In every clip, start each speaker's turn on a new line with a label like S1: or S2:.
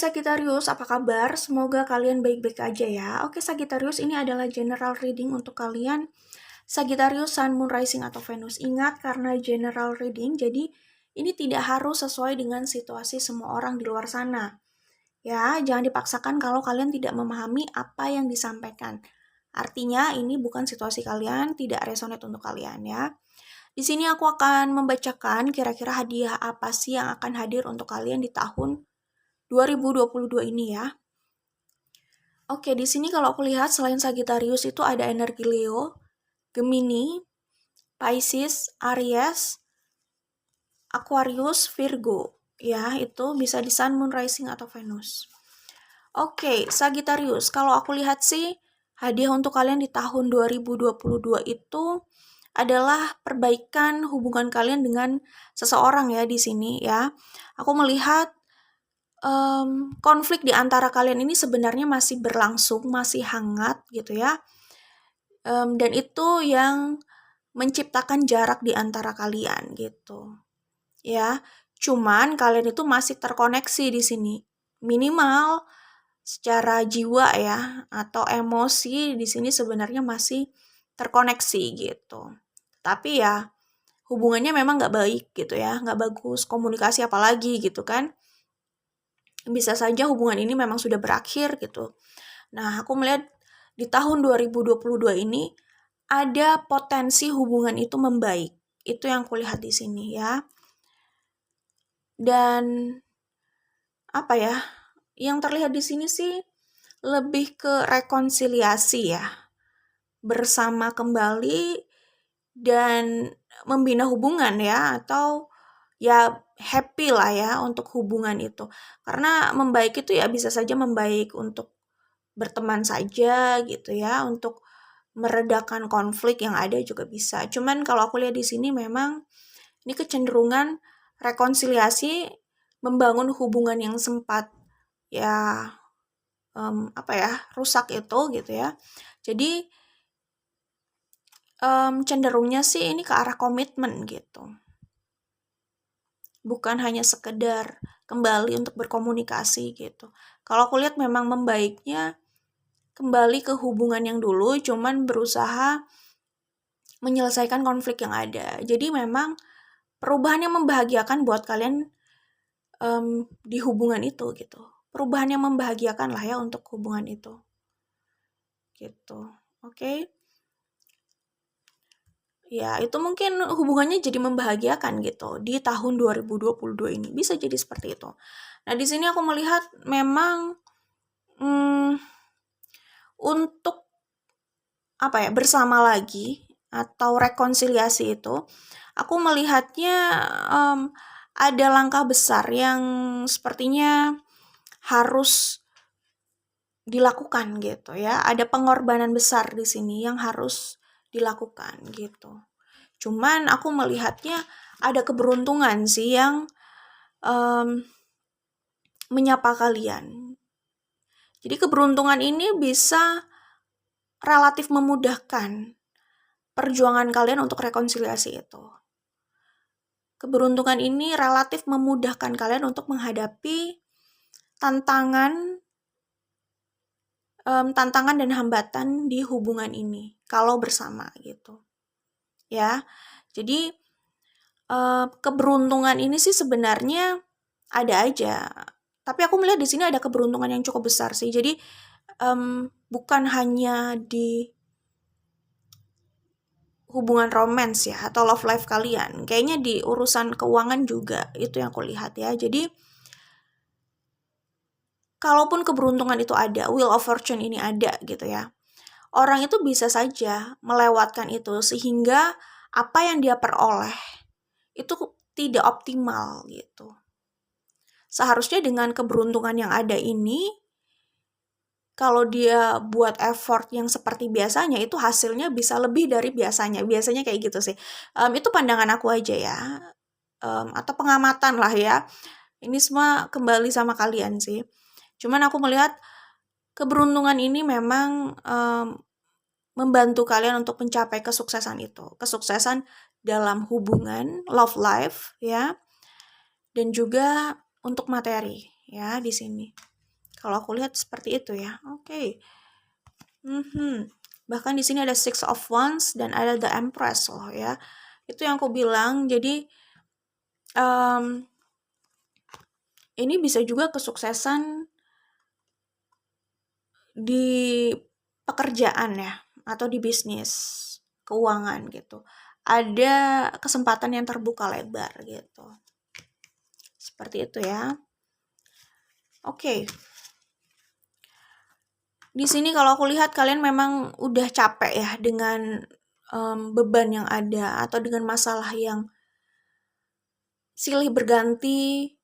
S1: Sagittarius, apa kabar? Semoga kalian baik-baik aja ya. Oke, Sagittarius, ini adalah general reading untuk kalian. Sagittarius, Sun, Moon, Rising, atau Venus. Ingat, karena general reading, jadi ini tidak harus sesuai dengan situasi semua orang di luar sana. Ya, jangan dipaksakan kalau kalian tidak memahami apa yang disampaikan. Artinya, ini bukan situasi kalian, tidak resonate untuk kalian ya. Di sini aku akan membacakan kira-kira hadiah apa sih yang akan hadir untuk kalian di tahun 2022 ini ya. Oke, di sini kalau aku lihat selain Sagittarius itu ada energi Leo, Gemini, Pisces, Aries, Aquarius, Virgo. Ya, itu bisa di Sun, Moon, Rising, atau Venus. Oke, Sagittarius, kalau aku lihat sih hadiah untuk kalian di tahun 2022 itu adalah perbaikan hubungan kalian dengan seseorang ya di sini ya. Aku melihat konflik di antara kalian ini sebenarnya masih berlangsung, masih hangat gitu ya. Dan itu yang menciptakan jarak di antara kalian gitu. Ya, cuman kalian itu masih terkoneksi di sini. Minimal secara jiwa ya atau emosi di sini sebenarnya masih terkoneksi gitu. Tapi ya hubungannya memang nggak baik gitu ya, nggak bagus, komunikasi apalagi gitu kan. Bisa saja hubungan ini memang sudah berakhir gitu. Nah, aku melihat di tahun 2022 ini ada potensi hubungan itu membaik. Itu yang aku lihat di sini ya. Dan apa ya? Yang terlihat di sini sih lebih ke rekonsiliasi ya. Bersama kembali dan membina hubungan ya, atau ya happy lah ya untuk hubungan itu. Karena membaik itu ya bisa saja membaik untuk berteman saja gitu ya, untuk meredakan konflik yang ada juga bisa. Cuman kalau aku lihat di sini memang ini kecenderungan rekonsiliasi, membangun hubungan yang sempat ya rusak itu gitu ya. Jadi cenderungnya sih ini ke arah komitmen gitu. Bukan hanya sekedar kembali untuk berkomunikasi gitu. Kalau aku lihat memang membaiknya kembali ke hubungan yang dulu, cuman berusaha menyelesaikan konflik yang ada. Jadi memang perubahan yang membahagiakan buat kalian di hubungan itu gitu. Perubahan yang membahagiakan lah ya untuk hubungan itu. Gitu. Oke. Ya, itu mungkin hubungannya jadi membahagiakan gitu di tahun 2022 ini. Bisa jadi seperti itu. Nah, di sini aku melihat memang untuk bersama lagi atau rekonsiliasi itu, aku melihatnya ada langkah besar yang sepertinya harus dilakukan gitu ya. Ada pengorbanan besar di sini yang harus dilakukan gitu. Cuman aku melihatnya ada keberuntungan sih yang menyapa kalian. Jadi keberuntungan ini bisa relatif memudahkan perjuangan kalian untuk rekonsiliasi itu. Keberuntungan ini relatif memudahkan kalian untuk menghadapi tantangan dan hambatan di hubungan ini kalau bersama gitu. Ya. Jadi keberuntungan ini sih sebenarnya ada aja. Tapi aku melihat di sini ada keberuntungan yang cukup besar sih. Jadi bukan hanya di hubungan romance ya atau love life kalian. Kayaknya di urusan keuangan juga itu yang aku lihat ya. Jadi kalaupun keberuntungan itu ada, wheel of fortune ini ada gitu ya. Orang itu bisa saja melewatkan itu sehingga apa yang dia peroleh itu tidak optimal gitu. Seharusnya dengan keberuntungan yang ada ini, kalau dia buat effort yang seperti biasanya, itu hasilnya bisa lebih dari biasanya. Biasanya kayak gitu sih. Itu pandangan aku aja ya. Atau pengamatan lah ya. Ini semua kembali sama kalian sih. Cuman aku melihat keberuntungan ini memang membantu kalian untuk mencapai kesuksesan itu. Kesuksesan dalam hubungan, love life ya. Dan juga untuk materi ya di sini. Kalau aku lihat seperti itu ya. Oke. Bahkan di sini ada Six of Wands dan ada The Empress loh ya. Itu yang aku bilang. Jadi ini bisa juga kesuksesan di pekerjaan ya, atau di bisnis, keuangan gitu. Ada kesempatan yang terbuka lebar gitu. Seperti itu ya. Oke. Di sini kalau aku lihat kalian memang udah capek ya dengan beban yang ada atau dengan masalah yang silih berganti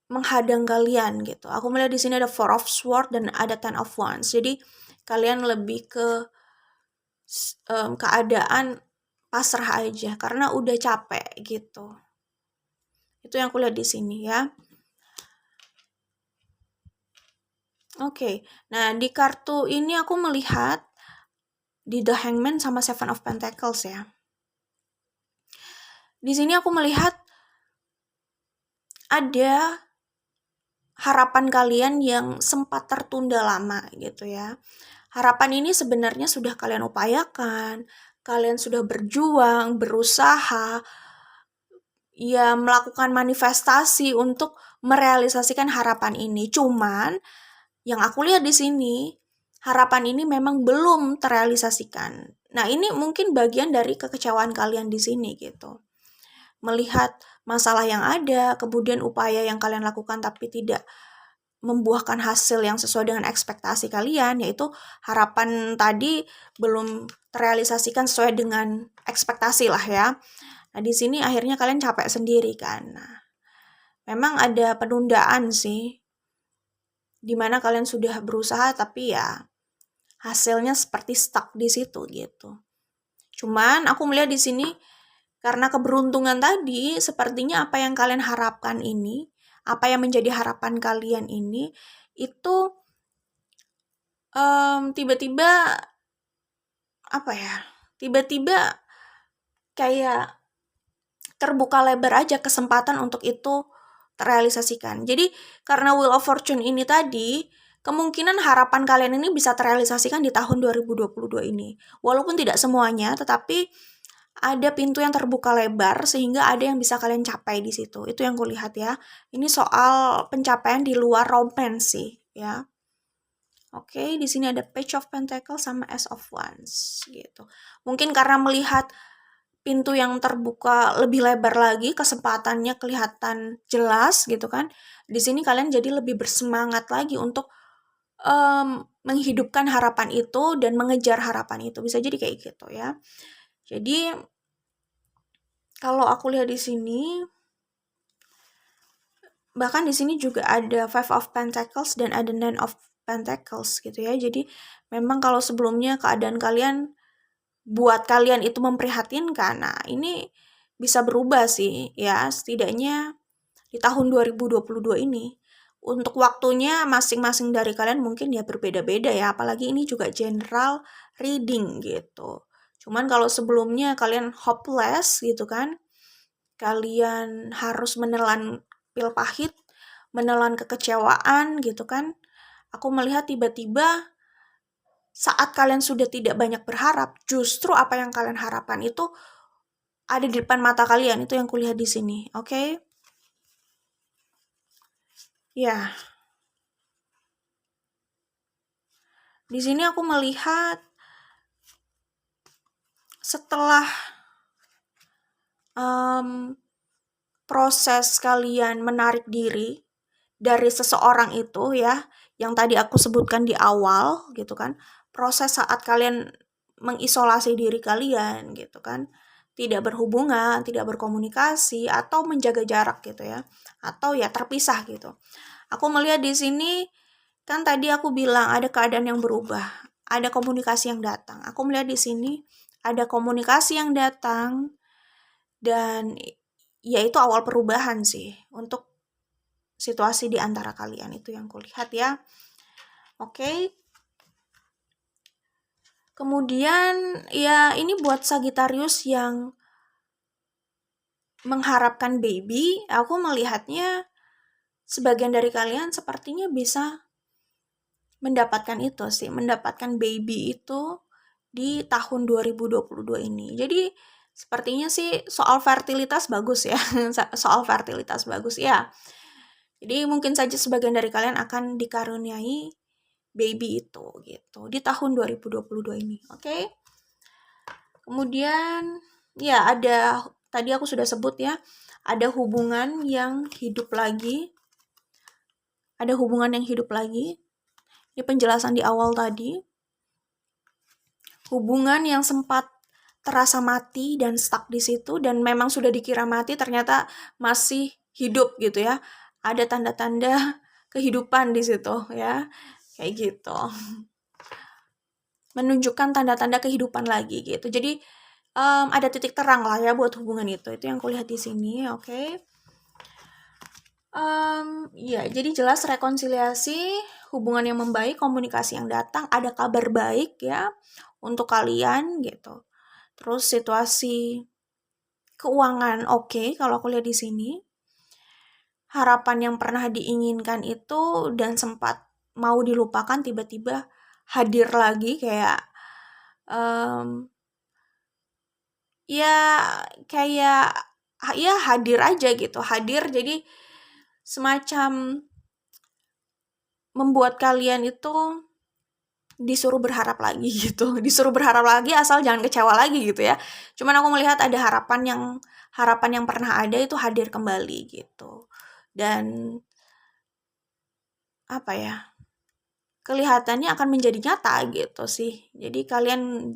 S1: menghadang kalian gitu. Aku melihat di sini ada Four of Swords dan ada Ten of Wands. Jadi kalian lebih ke keadaan pasrah aja karena udah capek gitu. Itu yang aku lihat di sini ya. Oke. Nah, di kartu ini aku melihat di The Hangman sama Seven of Pentacles ya. Di sini aku melihat ada harapan kalian yang sempat tertunda lama gitu ya. Harapan ini sebenarnya sudah kalian upayakan, kalian sudah berjuang, berusaha, ya melakukan manifestasi untuk merealisasikan harapan ini. Cuman yang aku lihat di sini, harapan ini memang belum terrealisasikan. Nah, ini mungkin bagian dari kekecewaan kalian di sini gitu. Melihat masalah yang ada, kemudian upaya yang kalian lakukan tapi tidak membuahkan hasil yang sesuai dengan ekspektasi kalian, yaitu harapan tadi belum terrealisasikan sesuai dengan ekspektasi lah ya. Nah, di sini akhirnya kalian capek sendiri kan. Nah, memang ada penundaan sih, dimana kalian sudah berusaha tapi ya hasilnya seperti stuck di situ gitu. Cuman aku melihat di sini karena keberuntungan tadi, sepertinya apa yang kalian harapkan ini, apa yang menjadi harapan kalian ini, itu tiba-tiba apa ya? Tiba-tiba kayak terbuka lebar aja kesempatan untuk itu terrealisasikan. Jadi karena Wheel of Fortune ini tadi, kemungkinan harapan kalian ini bisa terrealisasikan di tahun 2022 ini. Walaupun tidak semuanya, tetapi ada pintu yang terbuka lebar sehingga ada yang bisa kalian capai di situ. Itu yang kulihat ya. Ini soal pencapaian di luar romance sih, ya. Oke, di sini ada Page of Pentacles sama Ace of Wands gitu. Mungkin karena melihat pintu yang terbuka lebih lebar lagi, kesempatannya kelihatan jelas gitu kan. Di sini kalian jadi lebih bersemangat lagi untuk menghidupkan harapan itu dan mengejar harapan itu. Bisa jadi kayak gitu ya. Jadi kalau aku lihat di sini, bahkan di sini juga ada Five of Pentacles dan ada Nine of Pentacles gitu ya. Jadi memang kalau sebelumnya keadaan kalian buat kalian itu memprihatinkan, nah ini bisa berubah sih ya, setidaknya di tahun 2022 ini. Untuk waktunya masing-masing dari kalian mungkin ya berbeda-beda ya, apalagi ini juga general reading gitu. Cuman kalau sebelumnya kalian hopeless gitu kan, kalian harus menelan pil pahit, menelan kekecewaan gitu kan. Aku melihat tiba-tiba saat kalian sudah tidak banyak berharap, justru apa yang kalian harapkan itu ada di depan mata kalian. Itu yang kulihat di sini, oke? Ya. Di sini aku melihat setelah proses kalian menarik diri dari seseorang itu ya, yang tadi aku sebutkan di awal gitu kan, proses saat kalian mengisolasi diri kalian gitu kan, tidak berhubungan, tidak berkomunikasi atau menjaga jarak gitu ya, atau ya terpisah gitu. Aku melihat di sini kan tadi aku bilang ada keadaan yang berubah, ada komunikasi yang datang. Aku melihat di sini ada komunikasi yang datang dan ya itu awal perubahan sih untuk situasi di antara kalian, itu yang kulihat ya. Oke. Kemudian ya ini buat Sagittarius yang mengharapkan baby, aku melihatnya sebagian dari kalian sepertinya bisa mendapatkan itu sih, mendapatkan baby itu di tahun 2022 ini. Jadi sepertinya sih soal fertilitas bagus ya. Soal fertilitas bagus ya. Jadi mungkin saja sebagian dari kalian akan dikaruniai baby itu gitu di tahun 2022 ini. Oke. Kemudian ya ada tadi aku sudah sebut ya, ada hubungan yang hidup lagi. Ada hubungan yang hidup lagi. Ini penjelasan di awal tadi. Hubungan yang sempat terasa mati dan stuck di situ dan memang sudah dikira mati ternyata masih hidup gitu ya. Ada tanda-tanda kehidupan di situ ya. Kayak gitu. Menunjukkan tanda-tanda kehidupan lagi gitu. Jadi ada titik terang lah ya buat hubungan itu. Itu yang kulihat di sini, oke. Ya, jadi jelas rekonsiliasi, hubungan yang membaik, komunikasi yang datang, ada kabar baik ya untuk kalian gitu. Terus situasi keuangan oke, kalau aku lihat di sini. Harapan yang pernah diinginkan itu dan sempat mau dilupakan tiba-tiba hadir lagi kayak ya kayak ya hadir aja gitu. Hadir jadi semacam membuat kalian itu disuruh berharap lagi gitu. Disuruh berharap lagi asal jangan kecewa lagi gitu ya. Cuman aku melihat ada harapan yang pernah ada itu hadir kembali gitu. Dan apa ya? Kelihatannya akan menjadi nyata gitu sih. Jadi kalian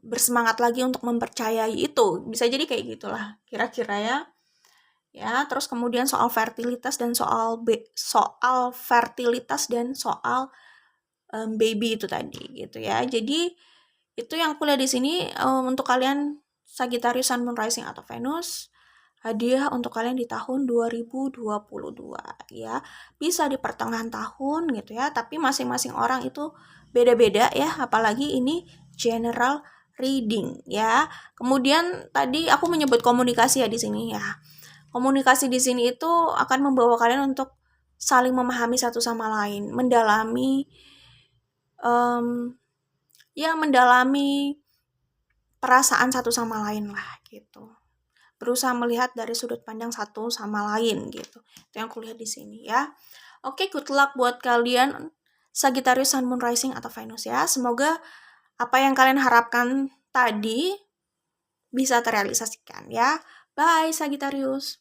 S1: bersemangat lagi untuk mempercayai itu. Bisa jadi kayak gitulah kira-kira ya. Ya, terus kemudian soal fertilitas dan soal fertilitas dan soal baby itu tadi gitu ya. Jadi itu yang aku lihat di sini untuk kalian Sagittarius Sun Moon Rising atau Venus, hadiah untuk kalian di tahun 2022 ya. Bisa di pertengahan tahun gitu ya, tapi masing-masing orang itu beda-beda ya, apalagi ini general reading ya. Kemudian tadi aku menyebut komunikasi ya di sini ya. Komunikasi di sini itu akan membawa kalian untuk saling memahami satu sama lain, mendalami mendalami perasaan satu sama lain lah gitu. Berusaha melihat dari sudut pandang satu sama lain gitu. Itu yang aku lihat di sini ya. Oke, good luck buat kalian Sagittarius Sun Moon Rising atau Venus ya. Semoga apa yang kalian harapkan tadi bisa terrealisasikan ya. Bye Sagittarius.